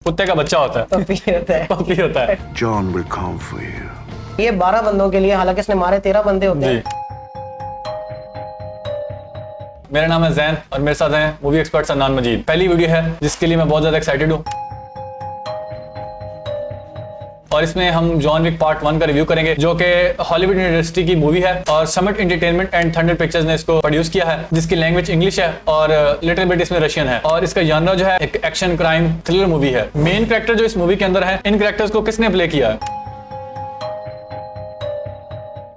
कुत्ते का बच्चा होता है, पपी होता है। पपी होता है। John will come for you. ये 12 बंदों के लिए, हालांकि इसने मारे 13 बंदे होते जी। हैं। मेरा नाम है जैन और मेरे साथ हैं मूवी एक्सपर्ट सन्नान मजीद। पहली वीडियो है जिसके लिए मैं बहुत ज्यादा एक्साइटेड हूँ और इसमें हम जॉन विक पार्ट 1 का रिव्यू करेंगे, जो कि हॉलीवुड इंडस्ट्री की मूवी है और summit entertainment and thunder pictures ने इसको प्रोड्यूस किया है, जिसकी लैंग्वेज इंग्लिश है और लिटिल बिट इसमें रशियन है। और इसका जॉनर जो है एक एक्शन क्राइम थ्रिलर मूवी है। मेन कैरेक्टर जो इस मूवी के अंदर है, इन कैरेक्टर्स को किसने प्ले किया है?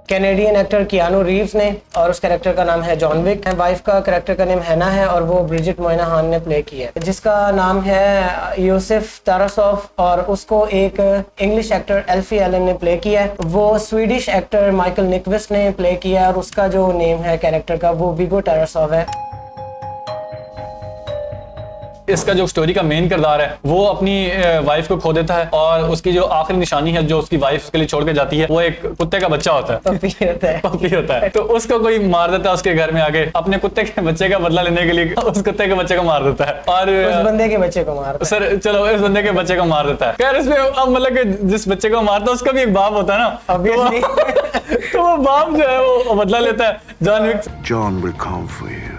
कैनेडियन एक्टर कियानो रीव्स ने, और उस कैरेक्टर का नाम है जॉन विक। वाइफ का कैरेक्टर का नाम हैना है और वो ब्रिजिट मोयनाहान ने प्ले किया है, जिसका नाम है यूसिफ तारासोफ, और उसको एक इंग्लिश एक्टर एल्फी एलन ने प्ले किया है। वो स्वीडिश एक्टर माइकल निकविस्ट ने प्ले किया है और उसका जो नेम है कैरेक्टर का वो विगो तारासोव है। इसका जो स्टोरी का मेन किरदार है वो अपनी वाइफ को खो देता है और उसकी जो आखिरी निशानी है जो उसकी वाइफ उसके लिए छोड़ के जाती है वो एक कुत्ते का बच्चा होता है, पपी होता है। पपी होता है। तो उसको कोई मार देता है उसके घर में आके अपने कुत्ते के बच्चे का बदला लेने के लिए, उस कुत्ते के बच्चे को मार देता है और उस बंदे के बच्चे को मारता है। सर चलो इस बंदे के बच्चे को मार देता है। खैर इसमें अब मतलब कि जिस बच्चे को मारता है उसका भी एक बाप होता है ना, तो वो बाप जो है वो बदला लेता है John Wick. John will come for you.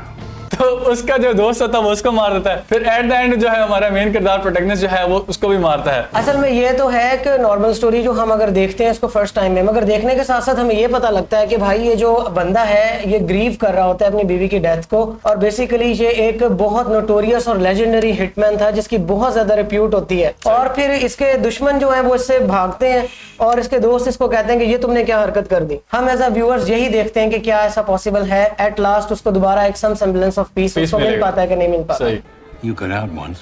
तो उसका जो दोस्त होता है वो उसको मार देता है। फिर एट द एंड जो है हमारा मेन किरदार प्रोटैगनिस्ट जो है वो उसको भी मारता है। असल में ये तो है कि नॉर्मल स्टोरी जो हम अगर देखते हैं इसको फर्स्ट टाइम में, मगर देखने के साथ साथ हमें ये पता लगता है कि भाई ये जो बंदा है ये ग्रीव कर रहा होता है अपनी बीवी की डेथ को, और बेसिकली ये एक बहुत नोटोरियस और लेजेंडरी हिटमैन था जिसकी बहुत ज्यादा रिप्यूट होती है। और फिर इसके दुश्मन जो है वो इससे भागते हैं और इसके दोस्त इसको कहते हैं कि ये तुमने क्या हरकत कर दी। हम एज अ व्यूअर्स यही देखते हैं कि क्या ऐसा पॉसिबल है। एट लास्ट उसको दोबारा एक सम सेम्बलेंस ऑफ पीस उसको मिल पाता है कि नहीं मिल पाता। सही। You got out once.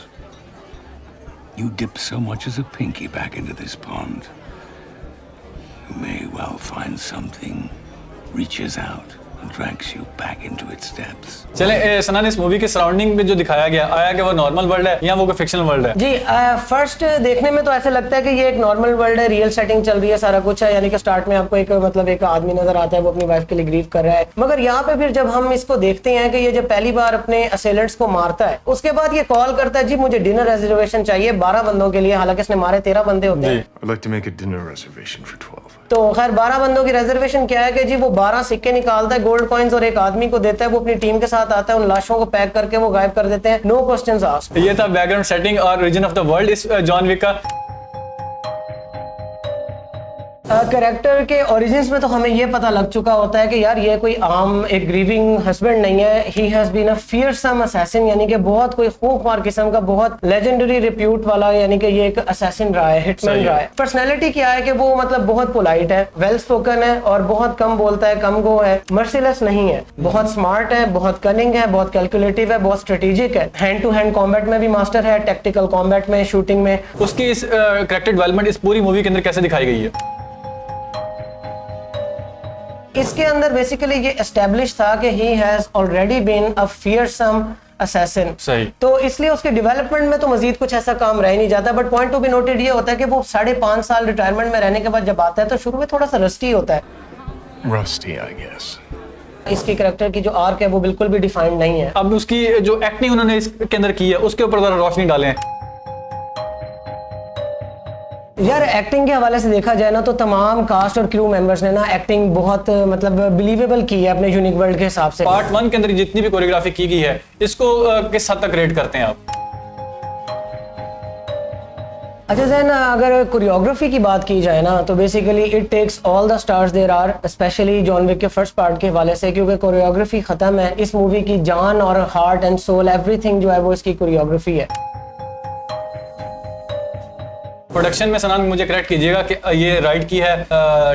You dipped so much as a pinky back into this pond. You may well find something reaches out and drags you back into its depths. चले सनान, इस मूवी के सराउंडिंग में जो दिखाया गया आया कि वो नॉर्मल वर्ल्ड है या वो कोई फिक्शनल वर्ल्ड है? जी फर्स्ट देखने में तो ऐसे लगता है कि ये एक नॉर्मल वर्ल्ड है, रियल सेटिंग चल रही है, सारा कुछ है। यानी कि स्टार्ट में आपको एक मतलब एक आदमी नजर आता है वो अपनी वाइफ के लिए ग्रीव कर रहा है, मगर यहाँ पे फिर जब हम इसको देखते हैं कि ये जब पहली बार अपने असेलेंट्स को मारता है उसके बाद ये कॉल करता है जी मुझे डिनर रिजर्वेशन चाहिए 12 बंदों के लिए, हालांकि इसने मारे 13 बंदे होते हैं। I'd like to make a dinner reservation for 12. तो खैर 12 बंदों की रिजर्वेशन क्या है कि जी वो 12 सिक्के निकालता है गोल्ड कॉइन्स और एक आदमी को देता है, वो अपनी टीम के साथ आता है, उन लाशों को पैक करके वो गायब कर देते हैं। No questions asked. ये था बैकग्राउंड सेटिंग और रीजन ऑफ द वर्ल्ड इस जॉन विक का। कैरेक्टर के ओरिजिन्स में तो हमें ये पता लग चुका होता है कि यार ये कोई आम एक ग्रीविंग हस्बैंड नहीं है। He has been a fearsome assassin, यानी कि बहुत कोई खूंखार किस्म का बहुत लेजेंडरी रिप्यूट वाला, यानी कि ये एक असैसिन रहा है, हिटमैन रहा है। पर्सनैलिटी क्या है कि वो मतलब बहुत पोलाइट है, वेल स्पोकन है और बहुत कम बोलता है, कम गो है, मर्सीलेस नहीं है, बहुत स्मार्ट है, बहुत कनिंग है, बहुत कैलकुलेटिव है, बहुत स्ट्रेटेजिक है, हैंड टू हैंड कॉम्बैट में भी मास्टर है, टैक्टिकल कॉम्बैट में, शूटिंग में। उसकी इस कैरेक्टर डेवलपमेंट इस पूरी मूवी के अंदर कैसे दिखाई गई है? इसके अंदर बेसिकली ये एस्टेब्लिश था कि he has already been a fearsome assassin. सही। तो इसलिए उसके डेवलपमेंट में तो मजीद कुछ ऐसा काम रह ही नहीं जाता। But point to be noted ये होता है कि वो 5.5 साल रिटायरमेंट में रहने के बाद जब आता है तो शुरू में थोड़ा सा रस्टी होता है। Rusty, I guess. इसकी कैरेक्टर की जो आर्क है वो बिल्कुल भी डिफाइंड नहीं है। अब उसकी जो एक्टिंग उन्होंने इसके अंदर की है उसके ऊपर जरा रोशनी डालें। यार एक्टिंग के हवाले से देखा जाए ना तो तमाम कास्ट और क्रू मेंबर्स ने ना एक्टिंग बहुत मतलब बिलीवेबल की है अपने यूनिक वर्ल्ड के हिसाब से। पार्ट 1 के अंदर जितनी भी कोरियोग्राफी की गई है इसको किस हद तक रेट करते हैं आप? अच्छा जैन, अगर कोरियोग्राफी की बात की जाए ना तो basically it takes all the stars there are, especially John Wick के फर्स्ट पार्ट के हवाले से, क्योंकि कोरियोग्राफी खत्म है। इस मूवी की जान और हार्ट एंड सोल एवरीथिंग जो है वो इसकी कोरियोग्राफी है। प्रोडक्शन में सनान मुझे करेक्ट कीजिएगा कि ये राइट की है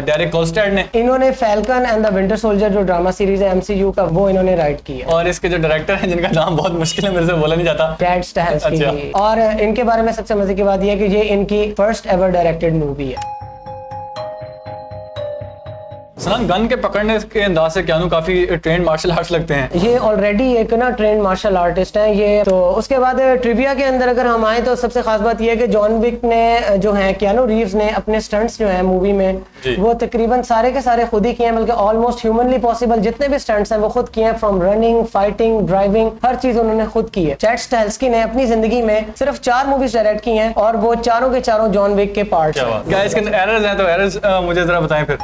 डेरेक कोलस्टेड ने। इन्होंने falcon and the winter soldier जो ड्रामा सीरीज है MCU का वो इन्होंने राइट किया। और इसके जो डायरेक्टर हैं जिनका नाम बहुत मुश्किल है मेरे से बोला नहीं जाता, ब्रैड स्टाहेल्स्की। अच्छा। और इनके बारे में सबसे मजे की बात यह है कि ये इनकी फर्स्ट एवर डायरेक्टेड मूवी है। सनम गन के पकड़ने के अंदाज से क्यानू काफी ट्रेंड मार्शल आर्ट्स लगते हैं। ये ऑलरेडी एक ना ट्रेंड मार्शल आर्टिस्ट है ये। तो उसके बाद ट्रिविया के अंदर अगर हम आए तो सबसे खास बात ये है कि जॉन विक ने जो है कियानू रीव्स ने अपने स्टंट्स जो है मूवी में वो तकरीबन सारे के सारे खुद ही किए हैं, बल्कि ऑलमोस्ट ह्यूमनली पॉसिबल जितने भी स्टंट्स हैं वो खुद किए हैं, फ्रॉम रनिंग, फाइटिंग, ड्राइविंग, हर चीज उन्होंने खुद की है। चैड स्टाहेल्स्की ने अपनी जिंदगी में सिर्फ 4 मूवीज डायरेक्ट की हैं और वो चारों के चारों जॉन विक के पार्ट्स हैं। गाइस के एरर्स हैं तो एरर्स मुझे जरा बताएं फिर।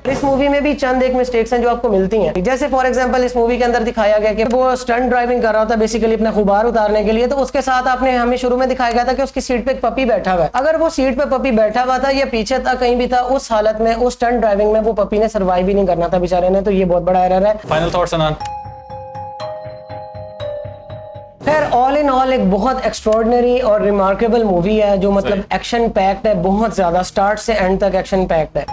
इस मूवी में भी चंद एक मिस्टेक्स हैं जो आपको मिलती हैं। जैसे फॉर एग्जांपल इस मूवी के अंदर दिखाया गया कि वो स्टंट ड्राइविंग कर रहा था बेसिकली अपना गुबार उतारने के लिए, तो उसके साथ आपने हमें शुरू में दिखाया गया था कि उसकी सीट पे एक पपी बैठा हुआ है। अगर वो सीट पे पपी बैठा हुआ था या पीछे था कहीं भी था, उस हालत में उस स्टंट ड्राइविंग में वो पपी ने सर्वाइव ही नहीं करना था बेचारे ने, तो ये बहुत बड़ा एरर है। फाइनल थॉट्स अनान। खैर ऑल इन ऑल एक बहुत एक्स्ट्रॉर्डिनरी और रिमार्केबल मूवी है जो मतलब एक्शन पैक्ड है, बहुत ज्यादा स्टार्ट से एंड तक एक्शन पैक्ड है।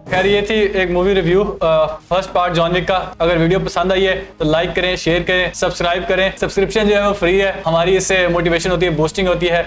खैर ये थी एक movie review first part John Wick का। अगर वीडियो पसंद आई है तो लाइक करें, शेयर करें, सब्सक्राइब करें। सब्सक्रिप्शन जो है वो फ्री है, हमारी इससे मोटिवेशन होती है, बूस्टिंग होती है